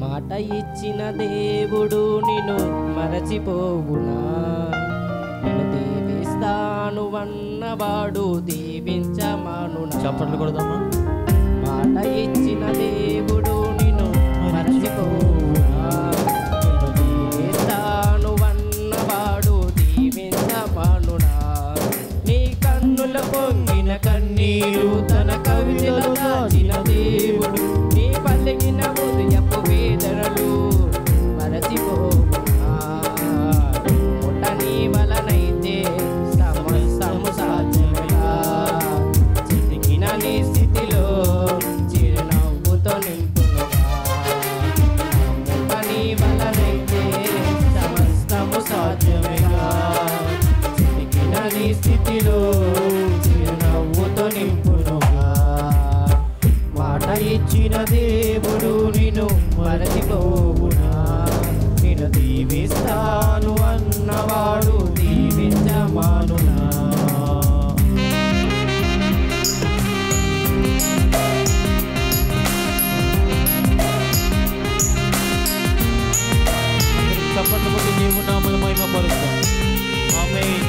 మాట ఇచ్చిన దేవుడు నిన్ను మరచిపోవునా? నిన్ను దీవిస్తాను అన్నవాడు దీవించమానునా? చప్పట్లు కొడదామా? మాట ఇచ్చిన దేవుడు నిన్ను మరచిపోవునా? నిన్ను దీవిస్తాను అన్నవాడు దీవించమానునా? నీ కన్నుల పొంగిన కన్నీరు తన కవితలో దాచిన దేవుడు నీ పలికిన ఉదయపు వేదనలు మరచిపోవునా? ముట్ట నీ వలనైతే సమస్తము సాధ్యమేనా? చితికిన నీ స్థితిలో చిరునవ్వుతో నింపునుగా. ముట్ట నీ వలనైతే సమస్తము సాధ్యమేనా? చితికిన నీ స్థితిలో చిరునవ్వుతో నింపునుగా. మాట ఇచ్చిన దేవుడు నిన్ను మరచిపోవునా? నిన్ను దీవిస్తాను అన్నవాడు దీవించమానునా? చప్పట్లు కొట్టి దేవుని నామమున మహిమపరుస్తాం. ఆమేన్.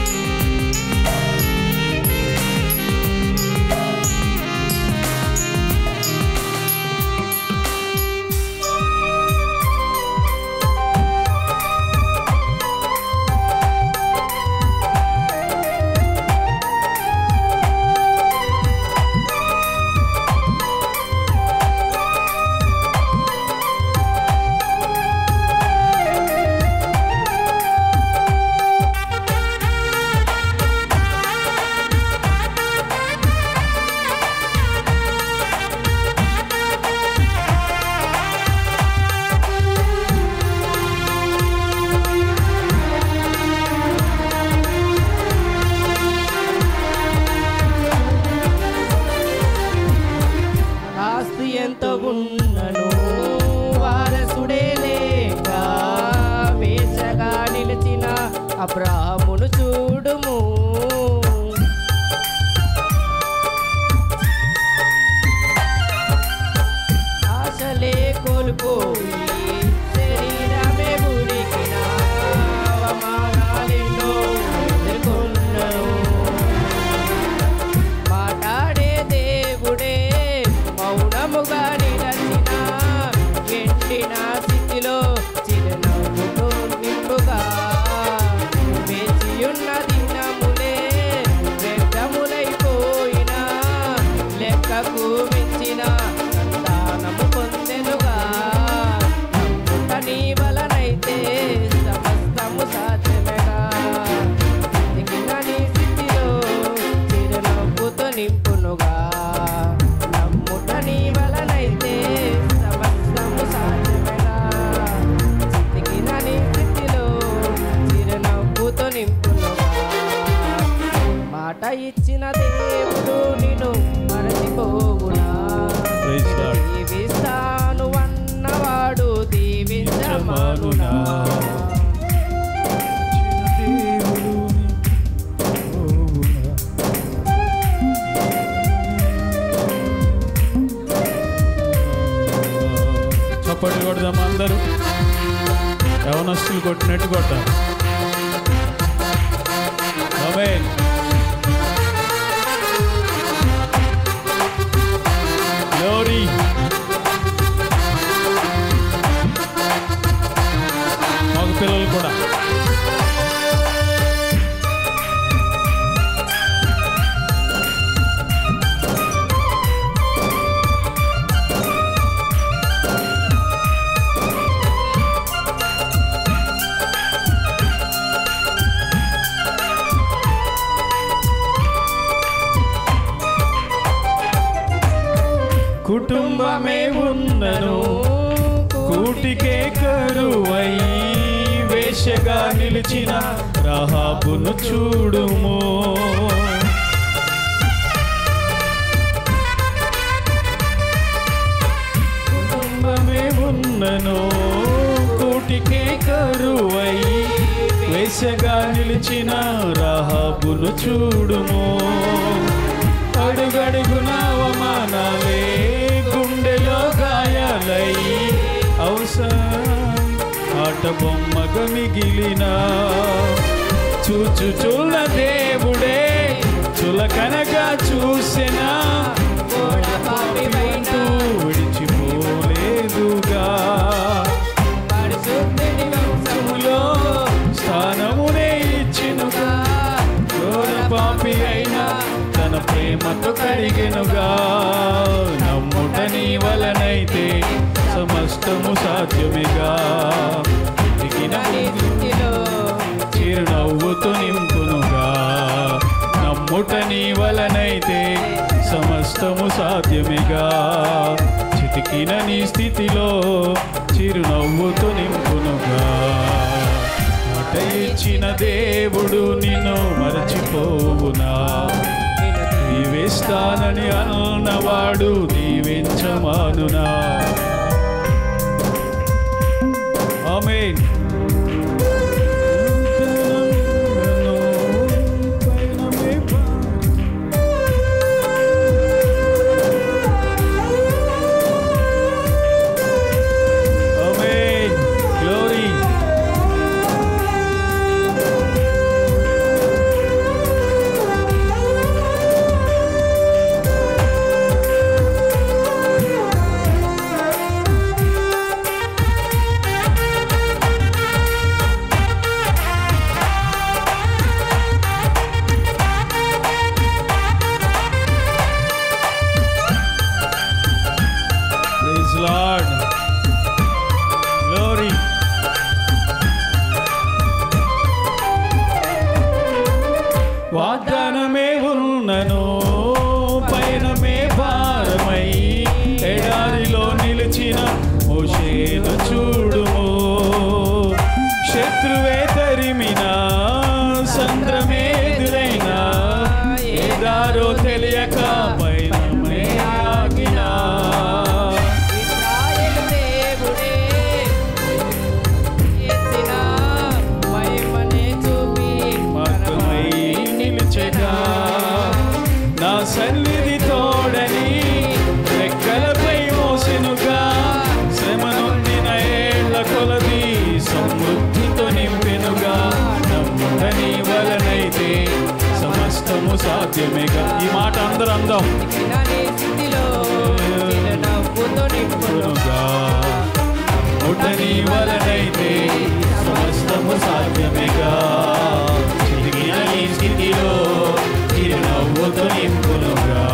ఆస్తి ఎంత ఉన్నను వారసుడే లేక వేచగా నిలిచిన అబ్రాహామును చూడుము. ఆశలే కోల్పోయి శరీరమే గుడికిన అవమానాలెన్నో ఎదుర్కొన్నను. మాట్లాడే దేవుడే మౌనముగా నిలచిన ఎండిన స్థితిలో చిరునవ్వుతో నింపుగా. వేచియున్న దినములే వ్యర్థములైపోయినా లెక్కకు మించిన సంతానము పొందెనుగా. నమ్ముట నీ వలనైతే సమస్తము సాధ్యమేగా. దిగిన నీ స్థితిలో చిరునవ్వుతో నింపునుగా. నమ్ముట నీ వలనైతే సమస్తము సాధ్యమేగా. దిగిన నీ స్థితిలో చిరునవ్వుతో నింపునుగా. మాట ఇచ్చిన దేవుడు నిన్ను మరచిపోవునా? Praise God. దీవిస్తాను అన్నవాడు దీవించమానునా? చప్పట్లు కొడదాం అందరూ. యవనస్తులు కొట్టినట్టు కొట్టారు. ఆమేన్. గ్లోరీ. మగ పిల్లలు కూడా కుటుంబమే ఉన్నను కూటికే కరువై వేషగా నిలిచిన రహాబును చూడుము. కుటుంబమే ఉన్నను కూటికే కరువై వేషగా నిలిచిన రహాబును చూడుము. అడుగడుగున అవమానాలే గుండెలో గాయాలై ఆట బొమ్మగా మిగిలిన చూచుచున్న దేవుడే చులకనగా చూసినా విడిచిపోలేదుగా పరిశుద్ధులో స్థానమునే ఇచ్చినుగా ఘోర పాపి అయినా తన ప్రేమతో కడిగెనుగా నమ్ముట నీ వలనైతే సమస్తము సాధ్యమేగా చిరునవ్వుతో నింపునుగా నమ్ముట నీ వలనైతే సమస్తము సాధ్యమేగా చితికిన నీ స్థితిలో చిరునవ్వుతో నింపునుగా మాట ఇచ్చిన దేవుడు నిన్ను మరచిపోవునా దీవిస్తానని అన్నవాడు దీవించమానునా ఆమేన్ Lord, glory. వాగ్దానమే ఉన్నను పయనమే భారమై ఎడారిలో నిలిచిన మోషేను చూడుము శత్రువే తరిమినా సంద్రమే ఎదురైనా ఏదారో తెలియక పయనమే ఆగినా నా సన్నిధి తోడని రెక్కలపై మోసెనుగా శ్రమ నొందిన ఏళ్ల కొలది సమృద్ధితో నింపెనుగా నమ్ముట నీ వలనైతే సమస్తము సాధ్యమేగా ఈ మాట అందరూ అందాం నమ్ముట నీ వలనైతే సమస్తము సాధ్యమేగా చిరిగిన ఈ స్థితిలో చిరునవ్వుతో నింపునుగా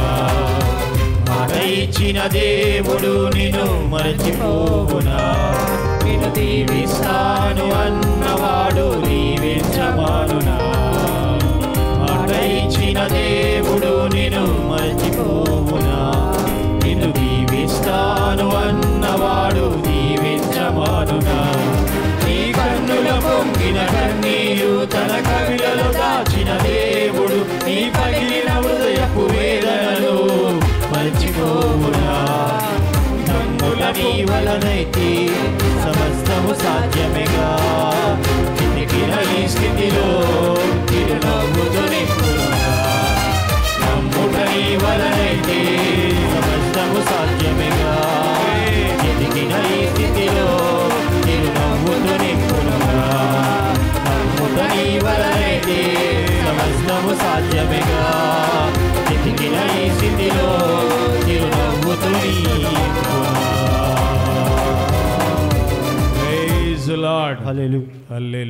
మాట ఇచ్చిన దేవుడు నిన్ను మరచిపోవునా నిన్ను దీవిస్తాను అన్నవాడు దీవించమానునా మాట ఇచ్చిన దేవుడు నిన్ను మరచిపోవునా నిన్ను దీవిస్తాను అన్నవాడు దీవించమానునా నీ కన్నుల పొంగిన కన్నీరు తన కవిలలో దాచిన దేవుడు నీ పగిలిన హృదయపు వేదనలు మర్చిపోవునా నమ్ముల నీ వలనైతే సమస్తము సాధ్యమేగా చితికిన ఈ స్థితిలో చిరునవ్వుతో నింపునుగా నమ్ముట నీ వలనైతే సమస్తము సాధ్యమేగా చితికిన ఈ స్థితిలో చిరునవ్వుతో నింపునుగా నమ్ముట నీ వలనైతే సమస్తము సాధ్యమేగా చితికిన ఈ స్థితిలో చిరునవ్వుతో నింపునుగా. Praise the Lord. Hallelujah. Hallelujah.